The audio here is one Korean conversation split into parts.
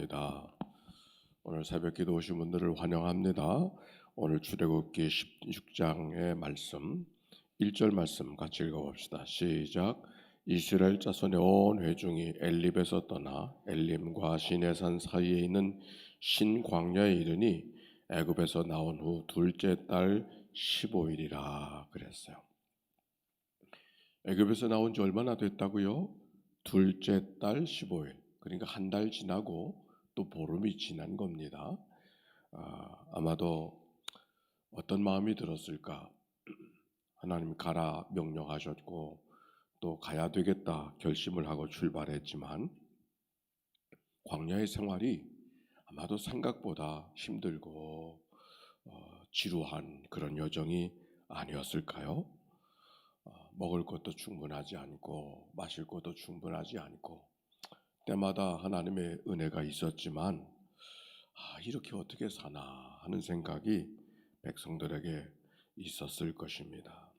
축복합니다. 오늘 새벽기도 오신 분들을 환영합니다. 오늘 출애굽기 16장의 말씀 1절 말씀 같이 읽어봅시다. 시작. 이스라엘 자손의 온 회중이 엘립에서 떠나 엘림과 시내산 사이에 있는 신광야에 이르니 애굽에서 나온 후 둘째 달 15일이라 그랬어요. 애굽에서 나온 지 얼마나 됐다고요? 둘째 달 15일. 그러니까 한 달 지나고 또 보름이 지난 겁니다. 아마도 어떤 마음이 들었을까? 하나님 가라 명령하셨고 또 가야 되겠다 결심을 하고 출발했지만 광야의 생활이 아마도 생각보다 힘들고 지루한 그런 여정이 아니었을까요? 먹을 것도 충분하지 않고 마실 것도 충분하지 않고 때마다 하나님의 은혜가 있었지만 이렇게 어떻게 사나 하는 생각이 백성들에게 있었을 것입니다.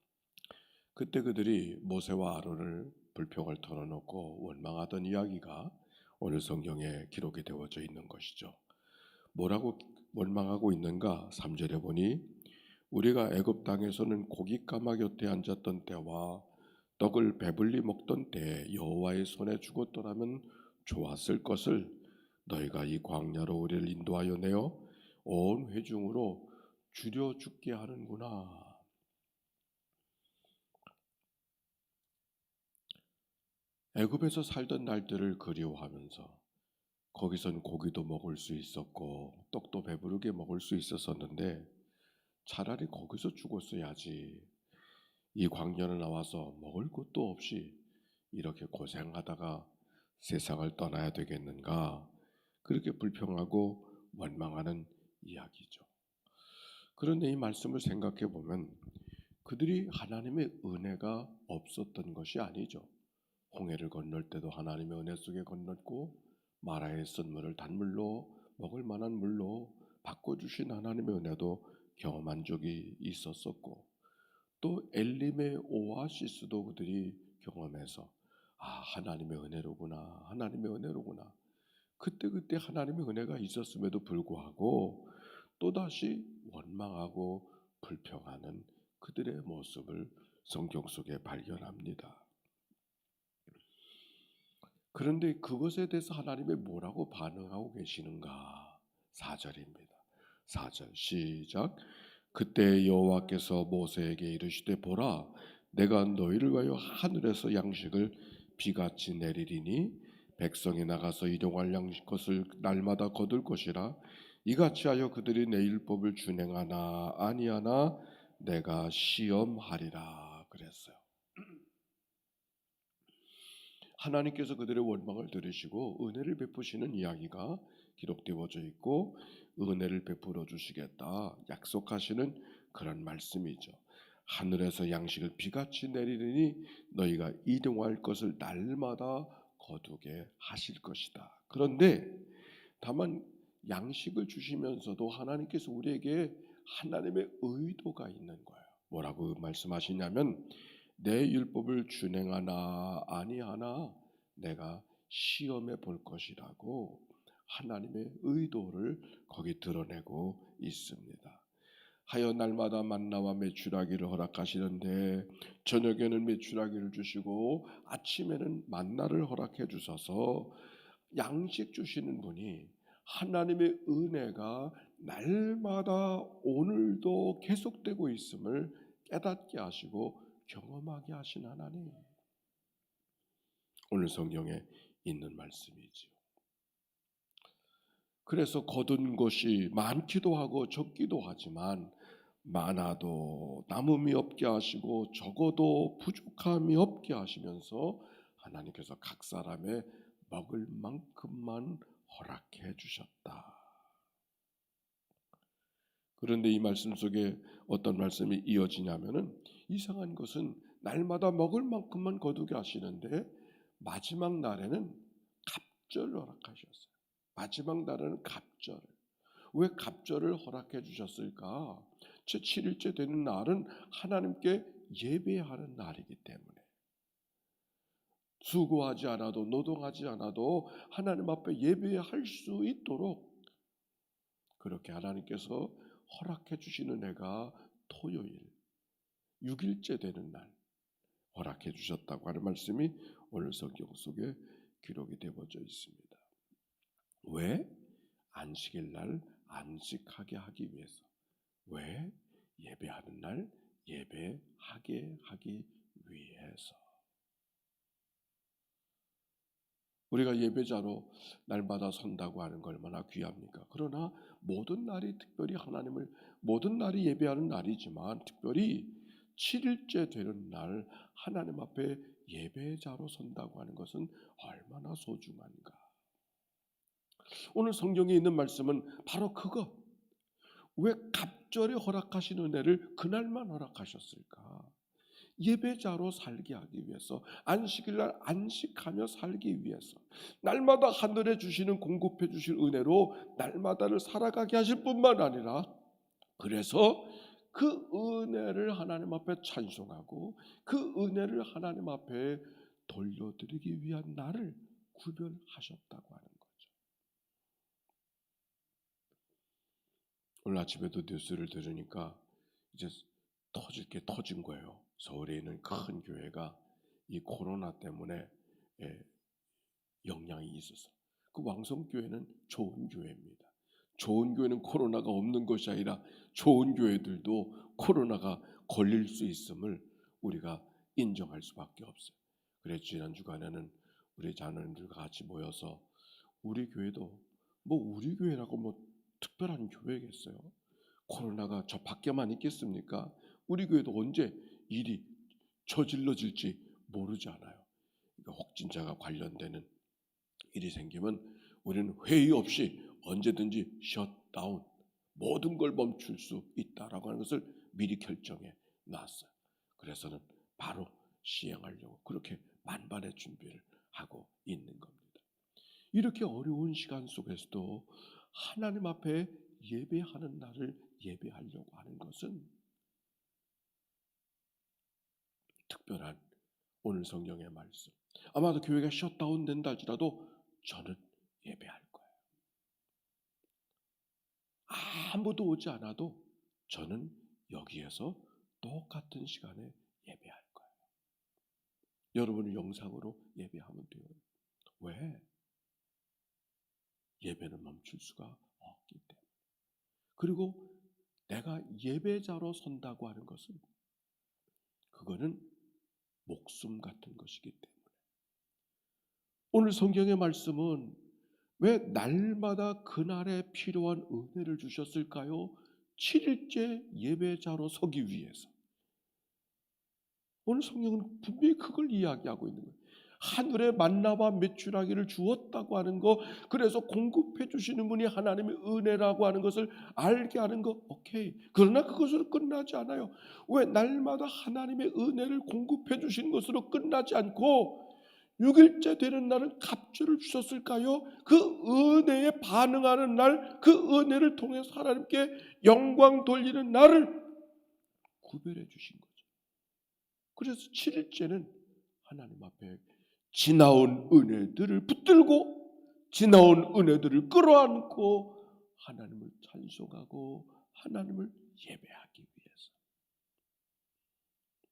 그때 그들이 모세와 아론을 불평을 털어놓고 원망하던 이야기가 오늘 성경에 기록이 되어져 있는 것이죠. 뭐라고 원망하고 있는가? 3절에 보니 우리가 애굽 땅에서는 고깃가마 곁에 앉았던 때와 떡을 배불리 먹던 때에 여호와의 손에 죽었더라면 좋았을 것을 너희가 이 광야로 우리를 인도하여 내어 온 회중으로 줄여 죽게 하는구나. 애굽에서 살던 날들을 그리워하면서 거기선 고기도 먹을 수 있었고 떡도 배부르게 먹을 수 있었었는데 차라리 거기서 죽었어야지. 이 광야에 나와서 먹을 것도 없이 이렇게 고생하다가 세상을 떠나야 되겠는가? 그렇게 불평하고 원망하는 이야기죠. 그런데 이 말씀을 생각해 보면 그들이 하나님의 은혜가 없었던 것이 아니죠. 홍해를 건널 때도 하나님의 은혜 속에 건넜고 마라의 쓴물을 단물로 먹을 만한 물로 바꿔주신 하나님의 은혜도 경험한 적이 있었었고 또 엘림의 오아시스도 그들이 경험해서 하나님의 은혜로구나 하나님의 은혜로구나 그때 하나님의 은혜가 있었음에도 불구하고 또다시 원망하고 불평하는 그들의 모습을 성경 속에 발견합니다. 그런데 그것에 대해서 하나님이 뭐라고 반응하고 계시는가? 4절입니다. 4절 시작. 그때 여호와께서 모세에게 이르시되 보라 내가 너희를 위하여 하늘에서 양식을 비같이 내리리니 백성이 나가서 일용할 것을 날마다 거둘 것이라 이같이 하여 그들이 내 율법을 준행하나 아니하나 내가 시험하리라 그랬어요. 하나님께서 그들의 원망을 들으시고 은혜를 베푸시는 이야기가 기록되어져 있고 은혜를 베풀어 주시겠다 약속하시는 그런 말씀이죠. 하늘에서 양식을 비같이 내리리니 너희가 일용할 것을 날마다 거두게 하실 것이다. 그런데 다만 양식을 주시면서도 하나님께서 우리에게 하나님의 의도가 있는 거예요. 뭐라고 말씀하시냐면 내 율법을 준행하나 아니하나 내가 시험해 볼 것이라고 하나님의 의도를 거기 드러내고 있습니다. 하여 날마다 만나와 메추라기를 허락하시는데 저녁에는 메추라기를 주시고 아침에는 만나를 허락해 주셔서 양식 주시는 분이 하나님의 은혜가 날마다 오늘도 계속되고 있음을 깨닫게 하시고 경험하게 하신 하나님. 오늘 성경에 있는 말씀이지요. 그래서 거둔 것이 많기도 하고 적기도 하지만 많아도 남음이 없게 하시고 적어도 부족함이 없게 하시면서 하나님께서 각 사람의 먹을 만큼만 허락해 주셨다. 그런데 이 말씀 속에 어떤 말씀이 이어지냐면은 이상한 것은 날마다 먹을 만큼만 거두게 하시는데 마지막 날에는 갑절을 허락하셨어요. 마지막 날에는 갑절. 왜 갑절을 허락해 주셨을까? 제7일째 되는 날은 하나님께 예배하는 날이기 때문에 수고하지 않아도 노동하지 않아도 하나님 앞에 예배할 수 있도록 그렇게 하나님께서 허락해 주시는 해가 토요일 6일째 되는 날 허락해 주셨다고 하는 말씀이 오늘 성경 속에 기록이 되어져 있습니다. 왜? 안식일 날 안식하게 하기 위해서. 왜? 예배하는 날 예배하게 하기 위해서. 우리가 예배자로 날마다 선다고 하는 거 얼마나 귀합니까? 그러나 모든 날이 특별히 하나님을 모든 날이 예배하는 날이지만 특별히 7일째 되는 날 하나님 앞에 예배자로 선다고 하는 것은 얼마나 소중한가. 오늘 성경에 있는 말씀은 바로 그것. 왜 갑절에 허락하신 은혜를 그날만 허락하셨을까? 예배자로 살게 하기 위해서, 안식일날 안식하며 살기 위해서, 날마다 하늘에 주시는 공급해 주실 은혜로 날마다를 살아가게 하실 뿐만 아니라, 그래서 그 은혜를 하나님 앞에 찬송하고 그 은혜를 하나님 앞에 돌려드리기 위한 날을 구별하셨다고 하는 거죠. 오늘 아침에도 뉴스를 들으니까 이제 터질 게 터진 거예요. 서울에 있는 큰 교회가 이 코로나 때문에 영향이 있어서. 그 왕성교회는 좋은 교회입니다. 좋은 교회는 코로나가 없는 것이 아니라 좋은 교회들도 코로나가 걸릴 수 있음을 우리가 인정할 수밖에 없어요. 그래서 지난 주간에는 우리 자녀님들과 같이 모여서 우리 교회도 우리 교회라고 특별한 교회겠어요. 코로나가 저 밖에만 있겠습니까? 우리 교회도 언제 일이 저질러질지 모르잖아요. 그러니까 확진자가 관련되는 일이 생기면 우리는 회의 없이 언제든지 셧다운, 모든 걸 멈출 수 있다라고 하는 것을 미리 결정해 놨어요. 그래서는 바로 시행하려고 그렇게 만반의 준비를 하고 있는 겁니다. 이렇게 어려운 시간 속에서도 하나님 앞에 예배하는 날을 예배하려고 하는 것은 특별한 오늘 성경의 말씀. 아마도 교회가 셧다운 된다 할지라도 저는 예배할 거예요. 아무도 오지 않아도 저는 여기에서 똑같은 시간에 예배할 거예요. 여러분은 영상으로 예배하면 돼요. 왜? 예배는 멈출 수가 없기 때문에. 그리고 내가 예배자로 선다고 하는 것은 그거는 목숨 같은 것이기 때문에. 오늘 성경의 말씀은 왜 날마다 그날에 필요한 은혜를 주셨을까요? 7일째 예배자로 서기 위해서. 오늘 성경은 분명히 그걸 이야기하고 있는 거예요. 하늘에 만나와 메추라기를 주었다고 하는 거, 그래서 공급해 주시는 분이 하나님의 은혜라고 하는 것을 알게 하는 거, 오케이. 그러나 그것으로 끝나지 않아요. 왜 날마다 하나님의 은혜를 공급해 주시는 것으로 끝나지 않고 6일째 되는 날은 갑절을 주셨을까요? 그 은혜에 반응하는 날, 그 은혜를 통해서 하나님께 영광 돌리는 날을 구별해 주신 거죠. 그래서 7일째는 하나님 앞에 지나온 은혜들을 붙들고 지나온 은혜들을 끌어안고 하나님을 찬송하고 하나님을 예배하기 위해서.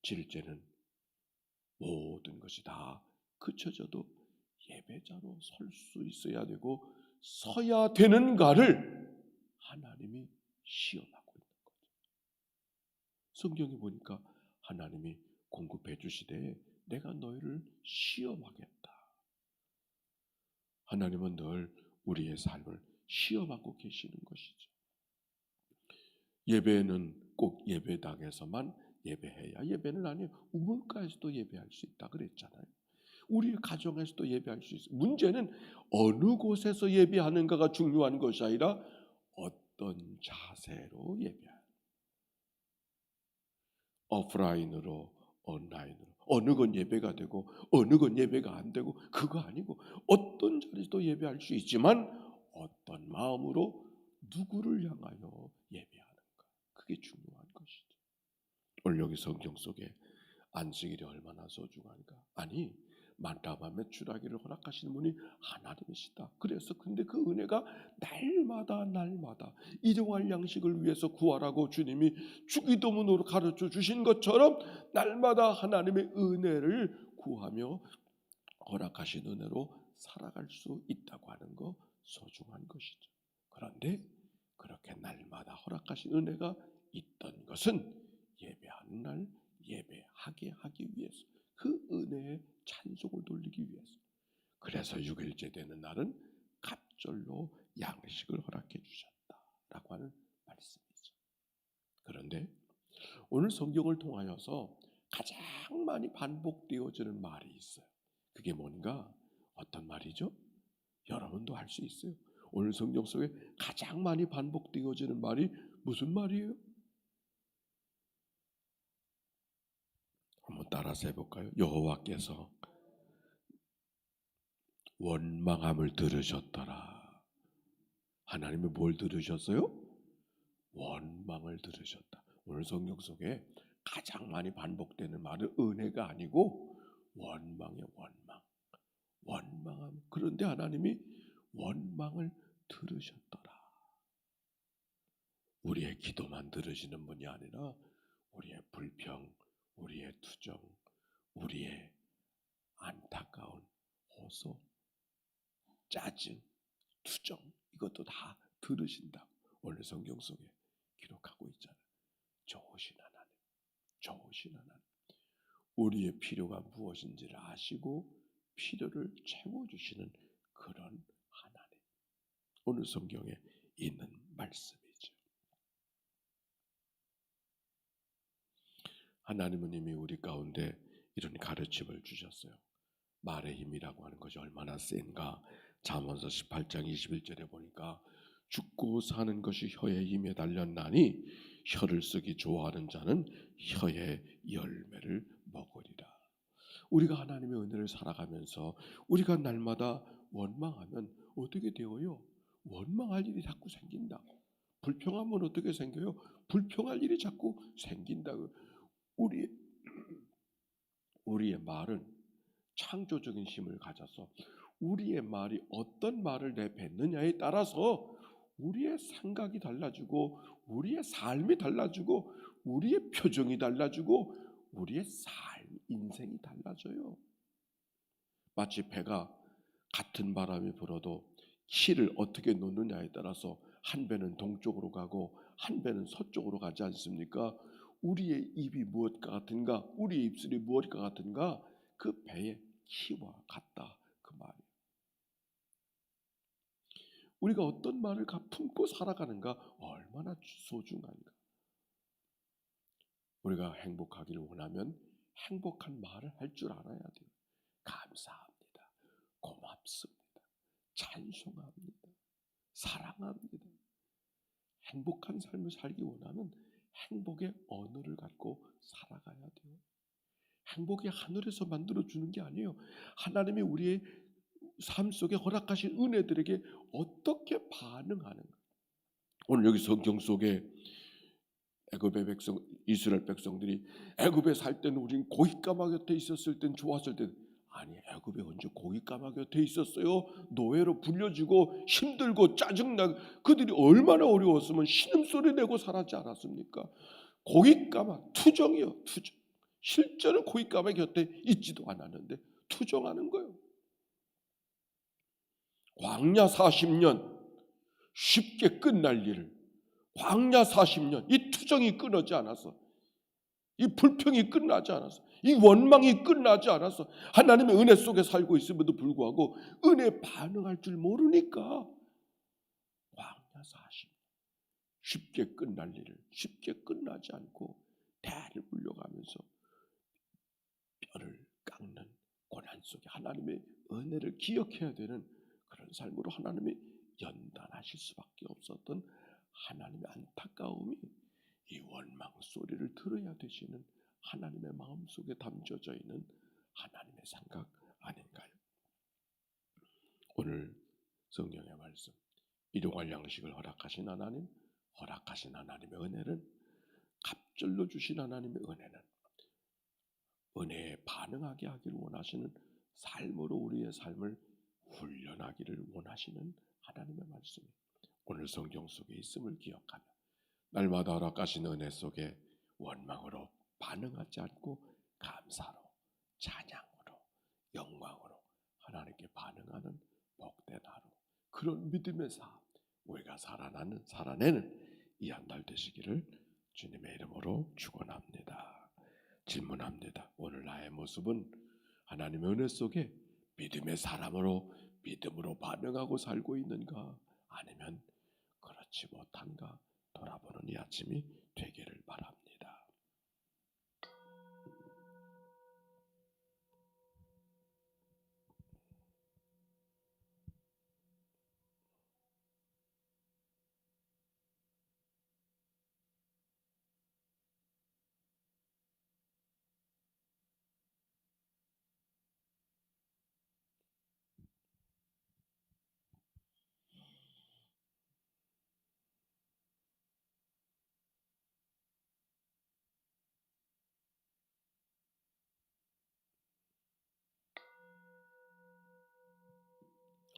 7일째는 모든 것이 다 그쳐져도 예배자로 설 수 있어야 되고 서야 되는가를 하나님이 시험하고 있는 거죠. 성경에 보니까 하나님이 공급해 주시되 내가 너희를 시험하겠다. 하나님은 늘 우리의 삶을 시험하고 계시는 것이죠. 예배는 꼭 예배당에서만 예배해야 예배는 아니에요. 우물가에서도 예배할 수 있다 그랬잖아요. 우리 가정에서도 예배할 수 있어요. 문제는 어느 곳에서 예배하는가가 중요한 것이 아니라 어떤 자세로 예배하는, 오프라인으로 온라인으로, 어느 건 예배가 되고 어느 건 예배가 안 되고 그거 아니고 어떤 자리에서도 예배할 수 있지만 어떤 마음으로 누구를 향하여 예배하는가, 그게 중요한 것이죠. 오늘 여기 성경 속에 안식일이 얼마나 소중한가. 아니 만나와 매출하기를 허락하시는 분이 하나님이시다. 그래서 근데 그 은혜가 날마다 일용할 양식을 위해서 구하라고 주님이 주기도문으로 가르쳐 주신 것처럼 날마다 하나님의 은혜를 구하며 허락하신 은혜로 살아갈 수 있다고 하는 거 소중한 것이죠. 그런데 그렇게 날마다 허락하신 은혜가 있던 것은 예배하는 날 예배하게 하기 위해서, 그 은혜에 찬송을 돌리기 위해서. 그래서 6일째 되는 날은 갑절로 양식을 허락해 주셨다라고 하는 말씀이죠. 그런데 오늘 성경을 통하여서 가장 많이 반복되어지는 말이 있어요. 그게 뭔가, 어떤 말이죠? 여러분도 알 수 있어요. 오늘 성경 속에 가장 많이 반복되어지는 말이 무슨 말이에요? 한번 따라서 해볼까요? 여호와께서 원망함을 들으셨더라. 하나님이 뭘 들으셨어요? 원망을 들으셨다. 오늘 성경 속에 가장 많이 반복되는 말은 은혜가 아니고 원망이에요. 원망함. 그런데 하나님이 원망을 들으셨더라. 우리의 기도만 들으시는 분이 아니라 우리의 불평, 우리의 투정, 우리의 안타까운 호소, 짜증, 투정, 이것도 다 들으신다. 오늘 성경 속에 기록하고 있잖아요. 좋으신 하나님. 우리의 필요가 무엇인지를 아시고 필요를 채워주시는 그런 하나님. 오늘 성경에 있는 말씀이죠. 하나님은 이미 우리 가운데 이런 가르침을 주셨어요. 말의 힘이라고 하는 것이 얼마나 센가. 잠언서 18장 21절에 보니까 죽고 사는 것이 혀의 힘에 달렸나니 혀를 쓰기 좋아하는 자는 혀의 열매를 먹으리라. 우리가 하나님의 은혜를 살아가면서 우리가 날마다 원망하면 어떻게 되어요? 원망할 일이 자꾸 생긴다고. 불평하면 어떻게 생겨요? 불평할 일이 자꾸 생긴다고. 우리의 말은 창조적인 힘을 가져서 우리의 말이 어떤 말을 내뱉느냐에 따라서 우리의 생각이 달라지고 우리의 삶이 달라지고 우리의 표정이 달라지고 우리의 인생이 달라져요. 마치 배가 같은 바람이 불어도 키를 어떻게 놓느냐에 따라서 한 배는 동쪽으로 가고 한 배는 서쪽으로 가지 않습니까? 우리의 입이 무엇과 같은가? 우리의 입술이 무엇과 같은가? 그 배의 키와 같다, 그 말이에요. 우리가 어떤 말을 품고 살아가는가 얼마나 소중한가. 우리가 행복하기를 원하면 행복한 말을 할 줄 알아야 돼요. 감사합니다, 고맙습니다, 찬송합니다, 사랑합니다. 행복한 삶을 살기 원하면 행복의 언어를 갖고 살아가야 돼요. 행복이 하늘에서 만들어주는 게 아니에요. 하나님이 우리의 삶 속에 허락하신 은혜들에게 어떻게 반응하는가. 오늘 여기 성경 속에 애굽의 백성, 이스라엘 백성들이 애굽에 살 때는 우리는 고깃가마 곁에 있었을 땐 좋았을 때, 아니 애굽에 언제 고깃가마 곁에 있었어요? 노예로 불려지고 힘들고 짜증나고 그들이 얼마나 어려웠으면 신음소리 내고 살았지 않았습니까? 고깃가마, 투정이요, 투정. 실제로 고깃가마 곁에 있지도 않았는데 투정하는 거예요. 광야 40년 쉽게 끝날 일을, 광야 40년 이 투정이 끊어지 않았어. 이 불평이 끝나지 않았어. 이 원망이 끝나지 않았어. 하나님의 은혜 속에 살고 있음에도 불구하고 은혜에 반응할 줄 모르니까 광야 40년 쉽게 끝날 일을 쉽게 끝나지 않고 대를 물려가면서 뼈를 깎는 고난 속에 하나님의 은혜를 기억해야 되는 그런 삶으로 하나님이 연단하실 수밖에 없었던 하나님의 안타까움이 이 원망 소리를 들어야 되시는 하나님의 마음속에 담겨져 있는 하나님의 생각 아닌가요? 오늘 성경의 말씀, 일용할 양식을 허락하신 하나님, 허락하신 하나님의 은혜는, 갑절로 주신 하나님의 은혜는 은혜에 반응하게 하기를 원하시는 삶으로 우리의 삶을 훈련하기를 원하시는 하나님의 말씀이 오늘 성경 속에 있음을 기억하며 날마다 허락하신 은혜 속에 원망으로 반응하지 않고 감사로, 찬양으로, 영광으로 하나님께 반응하는 복된 하루, 그런 믿음의 삶 우리가 살아내는 이 한 달 되시기를 주님의 이름으로 축원합니다. 질문합니다. 오늘 나의 모습은 하나님의 은혜 속에 믿음의 사람으로 믿음으로 반응하고 살고 있는가, 아니면 그렇지 못한가 돌아보는 이 아침이 되기를 바랍니다.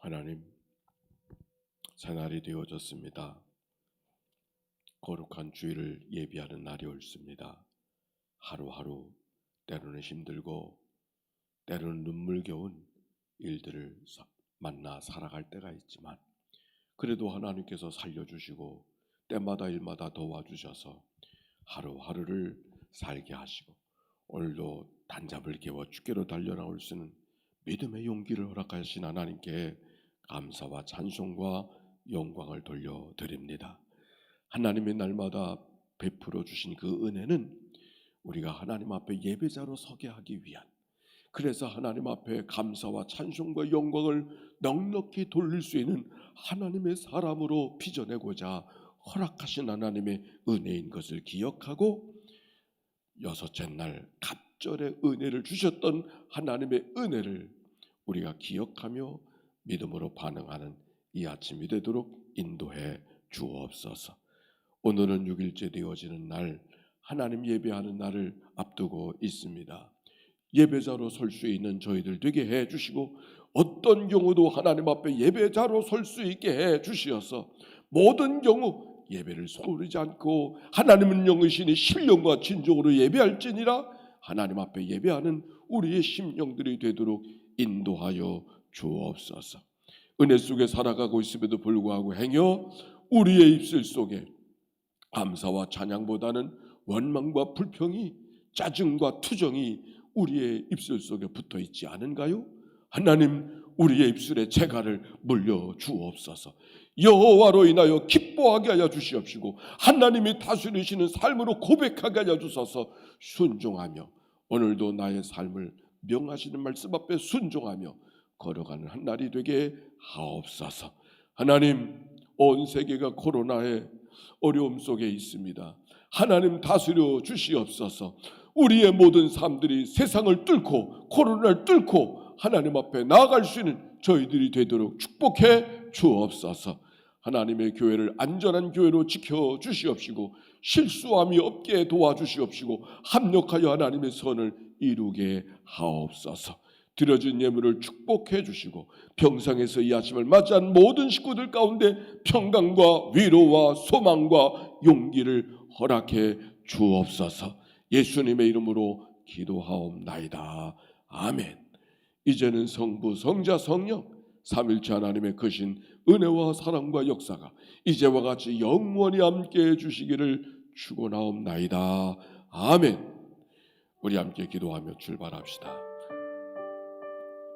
하나님, 새날이 되어졌습니다. 거룩한 주일을 예비하는 날이 옳습니다. 하루하루 때로는 힘들고 때로는 눈물겨운 일들을 만나 살아갈 때가 있지만, 그래도 하나님께서 살려주시고 때마다 일마다 도와주셔서 하루하루를 살게 하시고 오늘도 단잡을 개워 주께로 달려나올 수 있는 믿음의 용기를 허락하신 하나님께 감사와 찬송과 영광을 돌려드립니다. 하나님의 날마다 베풀어 주신 그 은혜는 우리가 하나님 앞에 예배자로 서게 하기 위한, 그래서 하나님 앞에 감사와 찬송과 영광을 넉넉히 돌릴 수 있는 하나님의 사람으로 빚어내고자 허락하신 하나님의 은혜인 것을 기억하고, 여섯째 날 갑절의 은혜를 주셨던 하나님의 은혜를 우리가 기억하며 믿음으로 반응하는 이 아침이 되도록 인도해 주옵소서. 오늘은 6일째 되어지는 날, 하나님 예배하는 날을 앞두고 있습니다. 예배자로 설 수 있는 저희들 되게 해 주시고, 어떤 경우도 하나님 앞에 예배자로 설 수 있게 해 주시어서 모든 경우 예배를 소홀히지 않고 하나님은 영이시니 신령과 진정으로 예배할지니라 하나님 앞에 예배하는 우리의 심령들이 되도록 인도하여 주옵소서. 은혜 속에 살아가고 있음에도 불구하고 행여 우리의 입술 속에 감사와 찬양보다는 원망과 불평이, 짜증과 투정이 우리의 입술 속에 붙어 있지 않은가요? 하나님, 우리의 입술에 재갈을 물려 주옵소서. 여호와로 인하여 기뻐하게 하여 주시옵시고 하나님이 다스리시는 삶으로 고백하게 하여 주소서. 순종하며 오늘도 나의 삶을 명하시는 말씀 앞에 순종하며 걸어가는 한 날이 되게 하옵소서. 하나님, 온 세계가 코로나의 어려움 속에 있습니다. 하나님 다스려 주시옵소서. 우리의 모든 삶들이 세상을 뚫고 코로나를 뚫고 하나님 앞에 나아갈 수 있는 저희들이 되도록 축복해 주옵소서. 하나님의 교회를 안전한 교회로 지켜 주시옵시고 실수함이 없게 도와주시옵시고 합력하여 하나님의 선을 이루게 하옵소서. 드려진 예물을 축복해 주시고 평상에서 이 아침을 맞이한 모든 식구들 가운데 평강과 위로와 소망과 용기를 허락해 주옵소서. 예수님의 이름으로 기도하옵나이다. 아멘. 이제는 성부, 성자, 성령 삼일체 하나님의 크신 은혜와 사랑과 역사가 이제와 같이 영원히 함께해 주시기를 축원하옵나이다. 아멘. 우리 함께 기도하며 출발합시다.